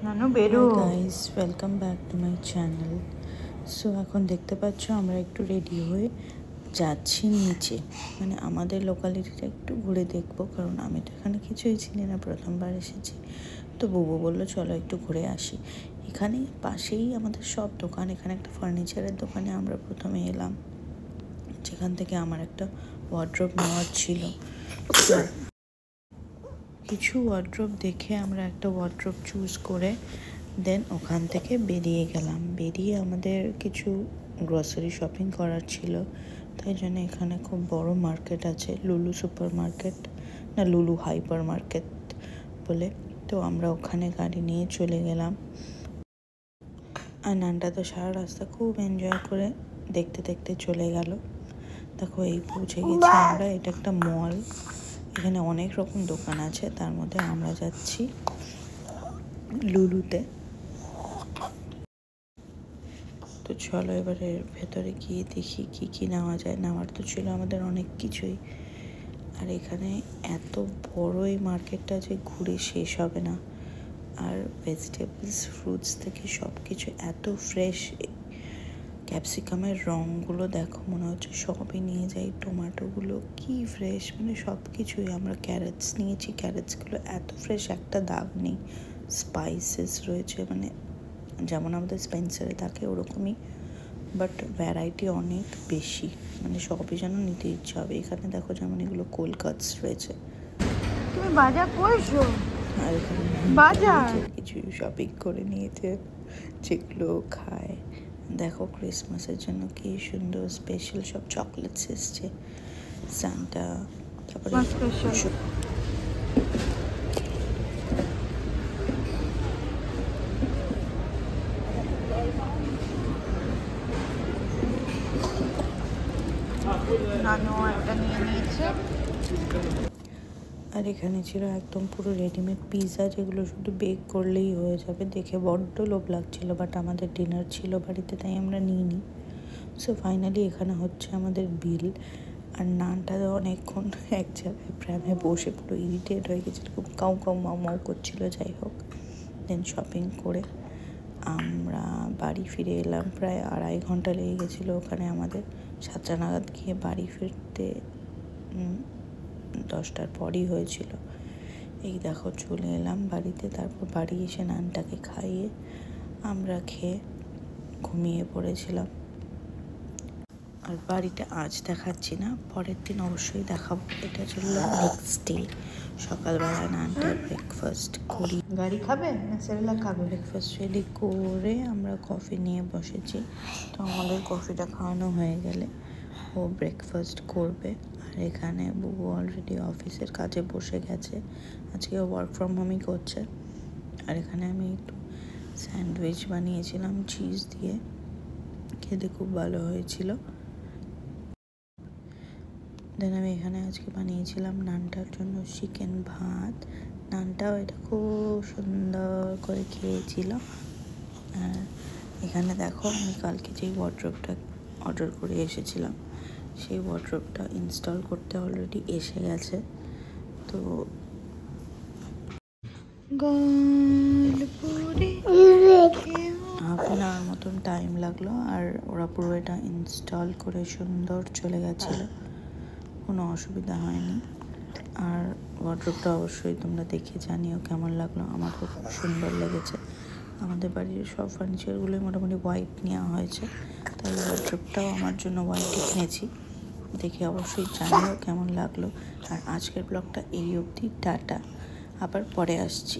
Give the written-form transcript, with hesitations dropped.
নানু বেরো। Hi guys, welcome back to my channel. So এখন দেখতে পাচ্ছ আমরা একটু রেডি হয়ে যাচ্ছি নিচে, মানে আমাদের লোকালিটিটা একটু ঘুরে দেখবো, কারণ আমি তো এখানে কিছুই চিনি না, প্রথমবার এসেছি। তো বুবু বললো চলো একটু ঘুরে আসি। এখানে পাশেই আমাদের সব দোকান। এখানে একটা ফার্নিচারের দোকানে আমরা প্রথমে এলাম, যেখান থেকে আমার একটা ওয়ার্ড্রোব নেওয়ার ছিল। তো কিছু ওয়ার্ড্রোব দেখে আমরা একটা ওয়ার্ড্রোব চুজ করে দেন ওখান থেকে বেরিয়ে গেলাম। বেরিয়ে আমাদের কিছু গ্রসারি শপিং করার ছিল, তাই জন্য এখানে খুব বড় মার্কেট আছে, লুলু সুপার মার্কেট না লুলু হাইপার মার্কেট বলে। তো আমরা ওখানে গাড়ি নিয়ে চলে গেলাম। আর নানটা তো সারা রাস্তা খুব এনজয় করে দেখতে দেখতে চলে গেল। দেখো এই পৌঁছে গেছি আমরা। এটা একটা মল, এখানে অনেক রকম দোকান আছে, তার মধ্যে আমরা যাচ্ছি লুলুতে। তো চলো এবারে ভেতরে গিয়ে দেখি কি কি নেওয়া যায়। নেওয়ার তো ছিল আমাদের অনেক কিছুই, আর এখানে এত বড় এই মার্কেটটা যে ঘুরে শেষ হবে না। আর ভেজিটেবলস ফ্রুটস থেকে সব কিছু এত ফ্রেশ। ক্যাপসিকামের রঙগুলো দেখো, মনে হচ্ছে সবই নিয়ে যাই। টমেটোগুলো কি ফ্রেশ, মানে সব কিছুই। আমরা ক্যারেটস নিয়েছি, ক্যারেটসগুলো এত ফ্রেশ, একটা দাগ নেই। স্পাইসেস রয়েছে, মানে যেমন আমাদের স্পেন্সারে থাকে ওরকমই, বাট ভ্যারাইটি অনেক বেশি, মানে সবই যেন নিতে ইচ্ছা হবে। এখানে দেখো যেমন এগুলো কোলকাটস রয়েছে। তুমি বাজার করছো? আর এখানে বাজার কিছু শপিং করে নিয়েছে যেগুলো খায়। দেখো ক্রিসমাসের জন্য কি সুন্দর স্পেশাল সব চকলেটস এসছে, সান্টা। তারপরে নানু একটা নিয়ে নিয়েছে। আর এখানে ছিল একদম পুরো রেডিমেড পিৎজা, যেগুলো শুধু বেক করলেই হয়ে যাবে। দেখে বড্ড লোভ লাগছিল, বাট আমাদের ডিনার ছিল বাড়িতে, তাই আমরা নিইনি। সো ফাইনালি এখানে হচ্ছে আমাদের বিল। আর নানটা অনেকক্ষণ এক জায়গায় প্রামে বসে পুরো ইরিটেট হয়ে গেছিলো, খুব কাউ কাউ মাউ মাউ করছিল। যাই হোক, দেন শপিং করে আমরা বাড়ি ফিরে এলাম। প্রায় 2.5 ঘন্টা লেগে গেছিলো ওখানে আমাদের। 7টা নাগাদ গিয়ে বাড়ি ফিরতে 10টার পরই হয়েছিল। এই দেখো চলে এলাম বাড়িতে। তারপর বাড়ি এসে নানটাকে খাইয়ে আমরা খেয়ে ঘুমিয়ে পড়েছিলাম। আর বাড়িটা আজ দেখাচ্ছি না, পরের দিন অবশ্যই দেখাবো। এটা চলল নেক্সট ডে। সকালবেলা নানটার ব্রেকফাস্ট করি। গাড়ি খাবে না সেরেলাক খাবে? ব্রেকফাস্ট রেডি করে আমরা কফি নিয়ে বসেছি। তো আমাদের কফিটা খাওয়ানো হয়ে গেলে ও ব্রেকফাস্ট করবে। আর এখানে বুবু অলরেডি অফিসের কাজে বসে গেছে, আজকে ওয়ার্ক ফ্রম হোমই করছে। আর এখানে আমি একটু স্যান্ডউইচ বানিয়েছিলাম চিজ দিয়ে, খেতে খুব ভালো হয়েছিল। দেন আমি এখানে আজকে বানিয়েছিলাম নানটার জন্য চিকেন ভাত। নানটাও এটা খুব সুন্দর করে খেয়েছিল। আর এখানে দেখো আমি কালকে যেই ওয়ার্ড্রোবটা অর্ডার করে এসেছিলাম, সেই ওয়ার্ড্রোবটা ইনস্টল করতে অলরেডি এসে গেছে। তো হাফ অ্যান আওয়ার মতন টাইম লাগলো, আর ওরা পুরো এটা ইনস্টল করে সুন্দর চলে গেছিলো, কোনো অসুবিধা হয়নি। আর ওয়ার্ড্রোবটা অবশ্যই তোমরা দেখে জানিও কেমন লাগলো। আমার তো খুব সুন্দর লেগেছে। আমাদের বাড়ির সব ফার্নিচারগুলোই মোটামুটি হোয়াইট নেওয়া হয়েছে, তাই ওয়ার্ড্রোবটাও আমার জন্য হোয়াইটই কিনেছি। দেখে অবশ্যই জানিও কেমন লাগলো। আর আজকের ব্লগটা এই অবধি, টাটা, আবার পরে আসছি।